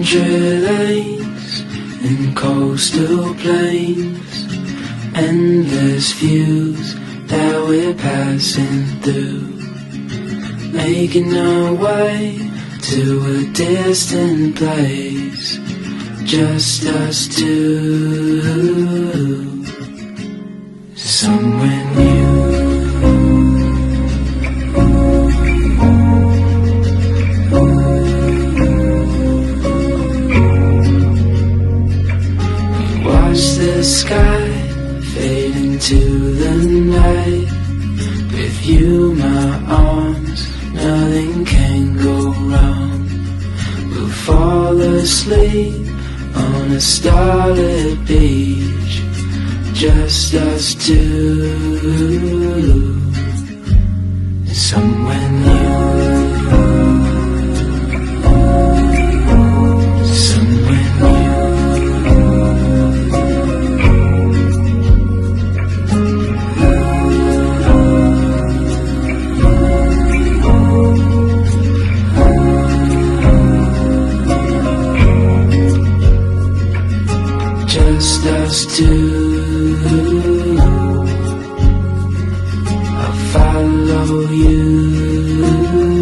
country lanes and coastal plains, endless views that we're passing through, making our way to a distant place, just us two, somewhere new. Watch the sky fade into the night. With you, my arms, nothing can go wrong. We'll fall asleep on a starlit beach, just us two, somewhere new. Just us two, I'll follow you.